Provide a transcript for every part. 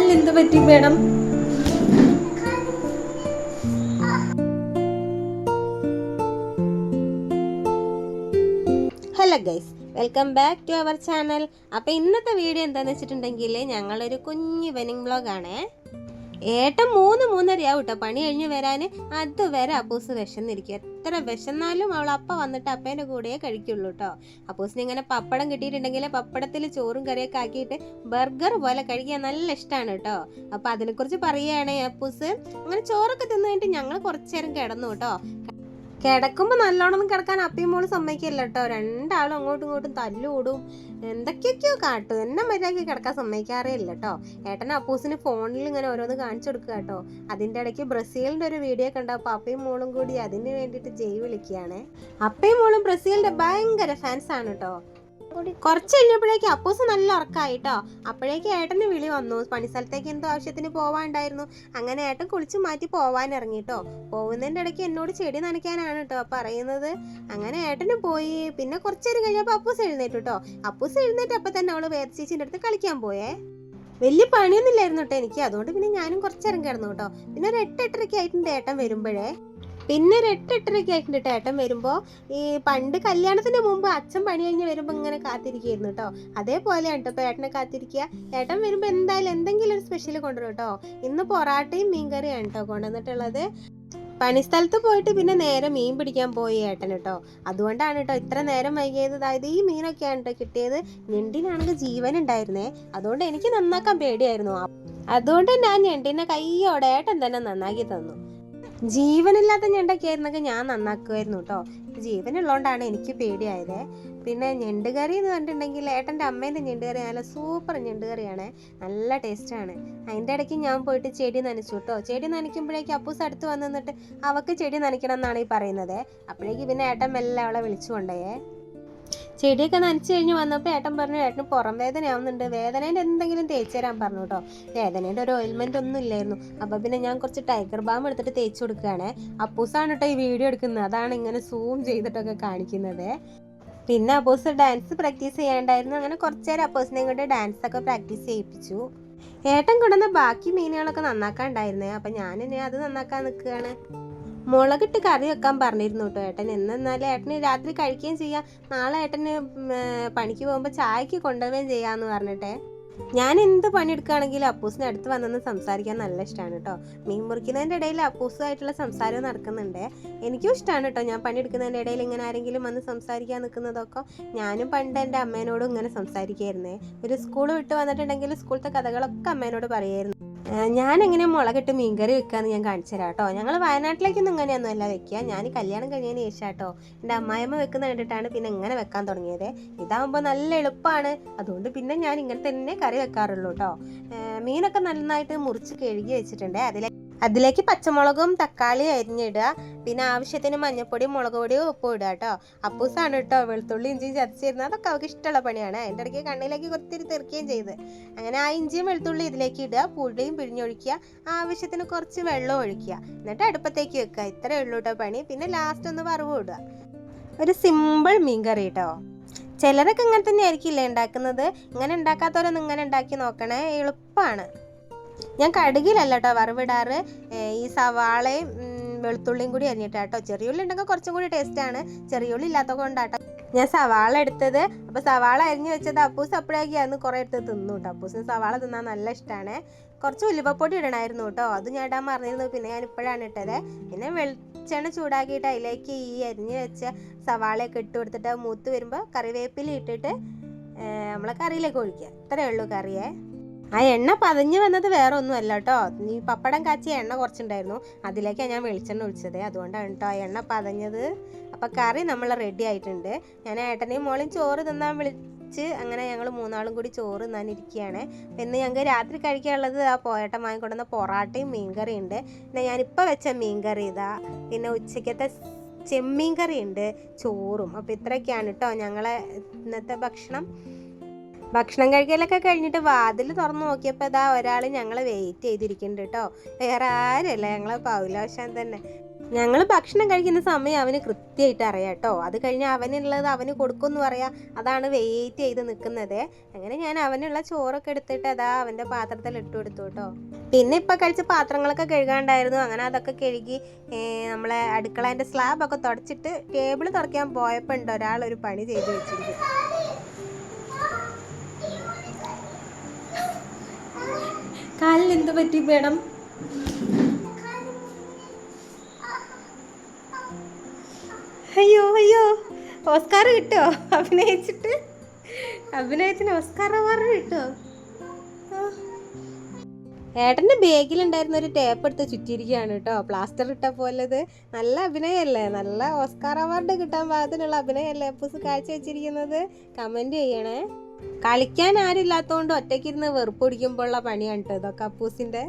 കാലിന് എന്ത് പറ്റി madam? Hello guys, welcome back to our channel. അപ്പോൾ ഇന്നത്തെ വീഡിയോ എന്താണെന്ന് വെച്ചിട്ടുണ്ടെങ്കിൽ ഞങ്ങളൊരു കുഞ്ഞ് ഇവനിങ് വ്ളോഗാണേ. ഏട്ടൻ 3-3:30 കേട്ടോ പണി കഴിഞ്ഞ് വരാൻ. അതുവരെ അപ്പൂസ് വിശന്നിരിക്കും. എത്ര വിശന്നാലും അവൾ അപ്പം വന്നിട്ട് അപ്പേൻ്റെ കൂടെയേ കഴിക്കുള്ളൂ കേട്ടോ. അപ്പൂസിന് ഇങ്ങനെ പപ്പടം കിട്ടിയിട്ടുണ്ടെങ്കിൽ പപ്പടത്തിൽ ചോറും കറിയൊക്കെ ആക്കിയിട്ട് ബർഗർ പോലെ കഴിക്കാൻ നല്ല ഇഷ്ടമാണ് കേട്ടോ. അപ്പോൾ അതിനെക്കുറിച്ച് പറയുകയാണേ അപ്പൂസ് അങ്ങനെ ചോറൊക്കെ തിന്നു കഴിഞ്ഞിട്ട് ഞങ്ങൾ കുറച്ച് നേരം കിടന്നു കേട്ടോ. കിടക്കുമ്പോൾ നല്ലോണം കിടക്കാൻ അപ്പയും മോള് സമ്മതിക്കില്ല കേട്ടോ. രണ്ടാളും അങ്ങോട്ടും ഇങ്ങോട്ടും തല്ലുകൂടും, എന്തൊക്കെയൊക്കെയോ കാട്ടും. എന്നെ മര്യാദയ്ക്ക് കിടക്കാൻ സമ്മതിക്കാറേ ഇല്ല കേട്ടോ. ഏട്ടൻ അപ്പൂസിന് ഫോണിൽ ഇങ്ങനെ ഓരോന്ന് കാണിച്ചു കൊടുക്കുക കേട്ടോ. അതിൻ്റെ ഇടയ്ക്ക് ബ്രസീലിൻ്റെ ഒരു വീഡിയോ കണ്ടപ്പോൾ അപ്പയും മോളും കൂടി അതിന് വേണ്ടിയിട്ട് ജയ് വിളിക്കുകയാണ്. അപ്പയും മോളും ബ്രസീലിൻ്റെ ഭയങ്കര ഫാൻസാണ് കേട്ടോ. കുറച്ച് കഴിഞ്ഞപ്പോഴേക്കും അപ്പൂസ് നല്ല ഉറക്കായിട്ടോ. അപ്പോഴേക്കും ഏട്ടന് വിളി വന്നു. പണിസ്ഥലത്തേക്ക് എന്തോ ആവശ്യത്തിന് പോവാണ്ടായിരുന്നു. അങ്ങനെ ഏട്ടൻ കുളിച്ച് മാറ്റി പോവാൻ ഇറങ്ങിട്ടോ. പോകുന്നതിൻ്റെ ഇടയ്ക്ക് എന്നോട് ചെടി നനയ്ക്കാനാണ് കേട്ടോ പറയുന്നത്. അങ്ങനെ ഏട്ടന് പോയി. പിന്നെ കുറച്ച് നേരം കഴിഞ്ഞപ്പോൾ അപ്പൂസ് എഴുന്നേറ്റു കേട്ടോ. അപ്പൂസ് എഴുന്നേറ്റപ്പോൾ തന്നെ അവള് വേദച്ചേച്ചിൻ്റെ അടുത്ത് കളിക്കാൻ പോയേ. വലിയ പണിയൊന്നും ഇല്ലായിരുന്നു കേട്ടോ എനിക്ക്. അതുകൊണ്ട് പിന്നെ ഞാനും കുറച്ചേരം കിടന്നു കേട്ടോ. പിന്നെ ഒരു 8-8:30 ആയിട്ടുണ്ട് ഏട്ടൻ വരുമ്പോഴേ. പിന്നെ ഒരു 8-8:30 ആയിട്ടുണ്ട് ഏട്ടൻ വരുമ്പോൾ. ഈ പണ്ട് കല്യാണത്തിന് മുമ്പ് അച്ഛൻ പണി കഴിഞ്ഞ് വരുമ്പോൾ ഇങ്ങനെ കാത്തിരിക്കുകയായിരുന്നു കേട്ടോ. അതേപോലെയാണ് കേട്ടോ ഇപ്പോൾ ഏട്ടനെ കാത്തിരിക്കുക. ഏട്ടൻ വരുമ്പോൾ എന്തായാലും എന്തെങ്കിലും ഒരു സ്പെഷ്യൽ കൊണ്ടുവരും കേട്ടോ. ഇന്ന് പൊറാട്ടയും മീൻകറിയാണ് കേട്ടോ കൊണ്ടുവന്നിട്ടുള്ളത്. പണിസ്ഥലത്ത് പോയിട്ട് പിന്നെ നേരെ മീൻ പിടിക്കാൻ പോയി ഏട്ടൻ കേട്ടോ. അതുകൊണ്ടാണ് കേട്ടോ ഇത്ര നേരം വൈകിയത്. അതായത് ഈ മീനൊക്കെയാണ് കേട്ടോ കിട്ടിയത്. ഞണ്ടിനാണെങ്കിൽ ജീവൻ ഉണ്ടായിരുന്നേ. അതുകൊണ്ട് എനിക്ക് നന്നാക്കാൻ പേടിയായിരുന്നു. അതുകൊണ്ട് ഞാൻ ഞണ്ടിനെ കയ്യോടെ ഏട്ടൻ തന്നെ നന്നാക്കി തന്നു. ജീവനില്ലാത്ത ഞണ്ടൊക്കെ ആയിരുന്നെങ്കിൽ ഞാൻ നന്നാക്കുമായിരുന്നു കേട്ടോ. ജീവനുള്ളതുകൊണ്ടാണ് എനിക്ക് പേടിയായത്. പിന്നെ ഞണ്ടുകറി എന്ന് പറഞ്ഞിട്ടുണ്ടെങ്കിൽ ഏട്ടൻ്റെ അമ്മേൻ്റെ ഞണ്ടുകറി നല്ല സൂപ്പർ ഞണ്ടുകറിയാണ്, നല്ല ടേസ്റ്റാണ്. അതിൻ്റെ ഇടയ്ക്ക് ഞാൻ പോയിട്ട് ചെടി നനച്ചു കേട്ടോ. ചെടി നനയ്ക്കുമ്പോഴേക്കും അപ്പൂസ് അടുത്ത് വന്ന് നിന്നിട്ട് അവൾക്ക് ചെടി നനയ്ക്കണം എന്നാണ് ഈ പറയുന്നത്. അപ്പോഴേക്ക് പിന്നെ ഏട്ടൻ മെല്ലെ അവളെ വിളിച്ചു കൊണ്ടേ. ചെടിയൊക്കെ നനച്ച് കഴിഞ്ഞ് വന്നപ്പോൾ ഏട്ടൻ പറഞ്ഞു ഏട്ടന് പുറം വേദനയാവുന്നുണ്ട്, വേദനേൻ്റെ എന്തെങ്കിലും തേച്ച് തരാൻ പറഞ്ഞു കേട്ടോ. വേദനേൻ്റെ ഒരു ഓയിൽമെൻ്റ് ഒന്നും ഇല്ലായിരുന്നു. അപ്പോൾ പിന്നെ ഞാൻ കുറച്ച് ടൈഗർ ബാം എടുത്തിട്ട് തേച്ച് കൊടുക്കുകയാണ്. അപ്പൂസാണ് കേട്ടോ ഈ വീഡിയോ എടുക്കുന്നത്. അതാണ് ഇങ്ങനെ സൂം ചെയ്തിട്ടൊക്കെ കാണിക്കുന്നത്. പിന്നെ അപ്പൂസ് ഡാൻസ് പ്രാക്ടീസ് ചെയ്യാണ്ടായിരുന്നു. അങ്ങനെ കുറച്ച് നേരം അപ്പൂസിനെ കൊണ്ട് ഡാൻസൊക്കെ പ്രാക്ടീസ് ചെയ്യിപ്പിച്ചു. ഏട്ടൻ കൊണ്ടുവന്ന ബാക്കി മീനുകളൊക്കെ നന്നാക്കാണ്ടായിരുന്നേ. അപ്പം ഞാൻ അത് നന്നാക്കാൻ നിൽക്കുകയാണ്. മുളകിട്ട് കറി വെക്കാൻ പറഞ്ഞിരുന്നു കേട്ടോ ഏട്ടൻ. എന്നാലും ഏട്ടന് രാത്രി കഴിക്കുകയും ചെയ്യാം, നാളെ ഏട്ടന് പണിക്ക് പോകുമ്പോൾ ചായക്ക് കൊണ്ടുപോവുകയും ചെയ്യാമെന്ന് പറഞ്ഞിട്ടേ. ഞാൻ എന്ത് പണിയെടുക്കുകയാണെങ്കിലും അപ്പൂസിന് അടുത്ത് വന്നെന്ന് സംസാരിക്കാൻ നല്ല ഇഷ്ടമാണ് കേട്ടോ. മീൻ മുറിക്കുന്നതിൻ്റെ ഇടയിൽ അപ്പൂസുമായിട്ടുള്ള സംസാരവും നടക്കുന്നുണ്ട്. എനിക്കും ഇഷ്ടമാണ് കേട്ടോ. ഞാൻ പണിയെടുക്കുന്നതിൻ്റെ ഇടയിൽ ഇങ്ങനെ ആരെങ്കിലും വന്ന് സംസാരിക്കാൻ നിൽക്കുന്നതൊക്കെ. ഞാനും പണ്ട് എൻ്റെ അമ്മേനോടും ഇങ്ങനെ സംസാരിക്കുമായിരുന്നേ. ഒരു സ്കൂൾ വിട്ട് വന്നിട്ടുണ്ടെങ്കിൽ സ്കൂളത്തെ കഥകളൊക്കെ അമ്മേനോട് പറയുമായിരുന്നു. ഞാൻ എങ്ങനെ മുളകിട്ട് മീൻകറി വെക്കാമെന്ന് ഞാൻ കാണിച്ചു തരാം കേട്ടോ. ഞങ്ങൾ വയനാട്ടിലേക്കൊന്നും ഇങ്ങനെയൊന്നും അല്ല വെക്കുക. ഞാൻ കല്യാണം കഴിഞ്ഞതിന് ശേഷം കേട്ടോ എൻ്റെ അമ്മായിയമ്മ വെക്കുന്ന കണ്ടിട്ടാണ് പിന്നെ ഇങ്ങനെ വെക്കാൻ തുടങ്ങിയത്. ഇതാകുമ്പോൾ നല്ല എളുപ്പമാണ്. അതുകൊണ്ട് പിന്നെ ഞാൻ ഇങ്ങനെ തന്നെ കറി വെക്കാറുള്ളൂ കേട്ടോ. മീനൊക്കെ നന്നായിട്ട് മുറിച്ച് കഴുകി വെച്ചിട്ടുണ്ട്. അതിലേക്ക് പച്ചമുളകും തക്കാളിയും അരിഞ്ഞിടുക. പിന്നെ ആവശ്യത്തിന് മഞ്ഞൾപ്പൊടിയും മുളക് പൊടിയും ഉപ്പും ഇടുക കേട്ടോ. അപ്പൂസാണ് കേട്ടോ വെളുത്തുള്ളി ഇഞ്ചിയും ചതച്ചിരുന്നത്. അതൊക്കെ അവൾക്ക് ഇഷ്ടമുള്ള പണിയാണ്. അതിൻ്റെ ഇടയ്ക്ക് കണ്ണിലേക്ക് കുറച്ച് തെറിക്കുകയും ചെയ്ത്. അങ്ങനെ ആ ഇഞ്ചിയും വെളുത്തുള്ളി ഇതിലേക്ക് ഇടുക. പുളിയും പിഴിഞ്ഞൊഴിക്കുക. ആവശ്യത്തിന് കുറച്ച് വെള്ളം ഒഴിക്കുക. എന്നിട്ട് അടുപ്പത്തേക്ക് വെക്കുക. ഇത്രയേ ഉള്ളൂ കേട്ടോ പണി. പിന്നെ ലാസ്റ്റ് ഒന്ന് വറവ് ഇടുക. ഒരു സിമ്പിൾ മീൻ കറി കേട്ടോ. ചിലരൊക്കെ ഇങ്ങനെ തന്നെ ആയിരിക്കില്ലേ ഉണ്ടാക്കുന്നത്. ഇങ്ങനെ ഉണ്ടാക്കാത്തവരൊന്നും ഇങ്ങനെ ഉണ്ടാക്കി നോക്കണേ, എളുപ്പമാണ്. ഞാൻ കടുകിലല്ല കേട്ടോ വറവിടാറ്. ഈ സവാളയും വെളുത്തുള്ളിയും കൂടി അരിഞ്ഞിട്ടാട്ടോ. ചെറിയുള്ളി ഉണ്ടെങ്കിൽ കുറച്ചും കൂടി ടേസ്റ്റാണ്. ചെറിയുള്ളി ഇല്ലാത്ത കൊണ്ടാട്ടോ ഞാൻ സവാള എടുത്തത്. അപ്പോൾ സവാള അരിഞ്ഞ് വെച്ചത് അപ്പൂസ് അപ്പോഴേക്കും അന്ന് കുറേ എടുത്ത് തിന്നു കേട്ടോ. അപ്പൂസിന് സവാള തിന്നാൻ നല്ല ഇഷ്ടമാണ്. കുറച്ച് ഉലുവപ്പൊടി ഇടണമായിരുന്നു കേട്ടോ. അത് ഞാൻ ഇടാൻ മറന്നിരുന്നു. പിന്നെ ഞാൻ ഇപ്പോഴാണ് ഇട്ടത്. പിന്നെ വെളിച്ചെണ്ണ ചൂടാക്കിയിട്ട് അതിലേക്ക് ഈ അരിഞ്ഞ് വെച്ച സവാളയൊക്കെ ഇട്ട് കൊടുത്തിട്ട് മൂത്ത് വരുമ്പോൾ കറിവേപ്പില ഇട്ടിട്ട് നമ്മളെ കറിയിലേക്ക് ഒഴിക്കുക. ഇത്രയേ ഉള്ളൂ കറിയെ. ആ എണ്ണ പതഞ്ഞ് വന്നത് വേറെ ഒന്നുമല്ല കേട്ടോ. ഈ പപ്പടം കാച്ചിയ എണ്ണ കുറച്ചുണ്ടായിരുന്നു, അതിലേക്കാണ് ഞാൻ വെളിച്ചെണ്ണ ഒഴിച്ചത്. അതുകൊണ്ടാണ് കേട്ടോ ആ എണ്ണ പതഞ്ഞത്. അപ്പോൾ കറി നമ്മൾ റെഡി ആയിട്ടുണ്ട്. ഞാൻ ഏട്ടനെയും മോളെയും ചോറ് തിന്നാൻ വിളിച്ച് അങ്ങനെ ഞങ്ങൾ 3 കൂടി ചോറ് തിന്നാനിരിക്കുകയാണ്. പിന്നെ ഞങ്ങൾക്ക് രാത്രി കഴിക്കാനുള്ളത് ആ പോയേട്ടൻ വാങ്ങിക്കൊണ്ടുവന്ന പൊറാട്ടയും മീൻകറി ഉണ്ട്. പിന്നെ ഞാനിപ്പോൾ വെച്ച മീൻകറി ഇതാ. പിന്നെ ഉച്ചയ്ക്കത്തെ ചെമ്മീൻ കറി ഉണ്ട്, ചോറും. അപ്പോൾ ഇത്രയൊക്കെയാണ് കേട്ടോ ഞങ്ങളെ ഇന്നത്തെ ഭക്ഷണം കഴിക്കലൊക്കെ കഴിഞ്ഞിട്ട് വാതിൽ തുറന്നു നോക്കിയപ്പോൾ ഇതാ ഒരാൾ ഞങ്ങളെ വെയിറ്റ് ചെയ്തിരിക്കുന്നുണ്ട് കേട്ടോ. വേറെ ആരുമല്ല, ഞങ്ങളെ പൗലോശാൻ തന്നെ. ഞങ്ങൾ ഭക്ഷണം കഴിക്കുന്ന സമയം അവന് കൃത്യമായിട്ട് അറിയാം കേട്ടോ. അത് കഴിഞ്ഞാൽ അവനുള്ളത് അവന് കൊടുക്കുമെന്ന് പറയാം. അതാണ് വെയിറ്റ് ചെയ്ത് നിൽക്കുന്നത്. അങ്ങനെ ഞാൻ അവനുള്ള ചോറൊക്കെ എടുത്തിട്ട് അതാ അവൻ്റെ പാത്രത്തിൽ ഇട്ട് കൊടുത്തു കേട്ടോ. പിന്നെ ഇപ്പം കഴിച്ച പാത്രങ്ങളൊക്കെ കഴുകാണ്ടായിരുന്നു. അങ്ങനെ അതൊക്കെ കഴുകി നമ്മളെ അടുക്കളേൻ്റെ സ്ലാബൊക്കെ തുടച്ചിട്ട് ടേബിൾ തുറക്കാൻ പോയപ്പോൾ ഉണ്ട് ഒരാളൊരു പണി ചെയ്ത് വെച്ചിരിക്കും. കാലിന് എന്ത് പറ്റി വേണം? അയ്യോ അയ്യോ, ഓസ്കാർ കിട്ടോ? അഭിനയത്തിന് ഓസ്കാർ അവാർഡ് കിട്ടോ? ഏട്ടൻ്റെ ബാഗിലുണ്ടായിരുന്ന ഒരു ടേപ്പ് എടുത്ത് ചുറ്റിയിരിക്കുകയാണ് കേട്ടോ. പ്ലാസ്റ്റർ ഇട്ട പോലത്. നല്ല അഭിനയമല്ലേ? നല്ല ഓസ്കാർ അവാർഡ് കിട്ടാൻ പാകത്തിനുള്ള അഭിനയമല്ലേ അപ്പൂസ് കാഴ്ച വെച്ചിരിക്കുന്നത്? കമൻറ്റ് ചെയ്യണേ. കളിക്കാൻ ആരില്ലാത്തതുകൊണ്ട് ഒറ്റയ്ക്കിരുന്ന് വെറുപ്പ് പിടിക്കുമ്പോഴുള്ള പണിയാണ് കേട്ടോ ഇതൊക്കെ അപ്പൂസിൻ്റെ.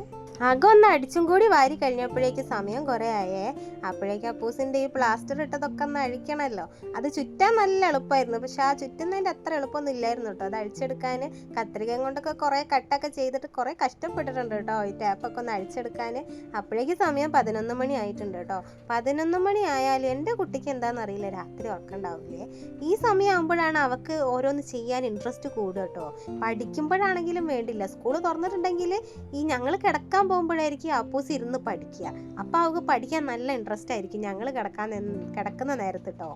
അകം ഒന്ന് അടിച്ചും കൂടി വാരി കഴിഞ്ഞപ്പോഴേക്ക് സമയം കുറേ ആയേ. അപ്പോഴേക്ക് അപ്പൂസിൻ്റെ ഈ പ്ലാസ്റ്റർ ഇട്ടതൊക്കെ ഒന്ന് അഴിക്കണമല്ലോ. അത് ചുറ്റാൻ നല്ല എളുപ്പമായിരുന്നു. പക്ഷെ ആ ചുറ്റുന്നതിൻ്റെ അത്ര എളുപ്പമൊന്നും ഇല്ലായിരുന്നു കേട്ടോ. അത് അഴിച്ചെടുക്കാൻ കത്രികയും കൊണ്ടൊക്കെ കുറേ കട്ടൊക്കെ ചെയ്തിട്ട് കുറേ കഷ്ടപ്പെട്ടിട്ടുണ്ട് കേട്ടോ ഈ ടാപ്പൊക്കെ ഒന്ന് അഴിച്ചെടുക്കാൻ. അപ്പോഴേക്ക് സമയം 11 മണി ആയിട്ടുണ്ട് കേട്ടോ. 11 മണി ആയാലും എൻ്റെ കുട്ടിക്ക് എന്താണെന്നറിയില്ല, രാത്രി ഉറക്കണ്ടാവില്ലേ. ഈ സമയം ആകുമ്പോഴാണ് അവൾക്ക് ഓരോന്ന് ചെയ്യാൻ ഇൻട്രസ്റ്റ് കൂടുക കേട്ടോ. പഠിക്കുമ്പോഴാണെങ്കിലും വേണ്ടില്ല, സ്കൂൾ തുറന്നിട്ടുണ്ടെങ്കിൽ ഈ ഞങ്ങൾ കിടക്കാൻ പോകുമ്പോഴായിരിക്കും അപ്പൂസ് ഇരുന്ന് പഠിക്കുക. അപ്പോൾ അവൾക്ക് പഠിക്കാൻ നല്ല ഇൻട്രസ്റ്റ് ആയിരിക്കും ഞങ്ങൾ കിടക്കുന്ന നേരത്ത് കേട്ടോ.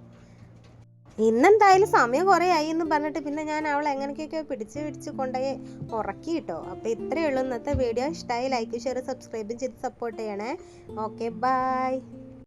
ഇന്നെന്തായാലും സമയം കുറേ ആയി എന്ന് പറഞ്ഞിട്ട് പിന്നെ ഞാൻ അവളെ എങ്ങനെയൊക്കെ പിടിച്ച് കൊണ്ടുപോയി ഉറക്കി കേട്ടോ. അപ്പോൾ ഇത്രയേ ഉള്ളൂ ഇന്നത്തെ വീഡിയോ. ഇഷ്ടമായി ലൈക്ക് ഷെയർ സബ്സ്ക്രൈബും ചെയ്ത് സപ്പോർട്ട് ചെയ്യണേ. Okay, by.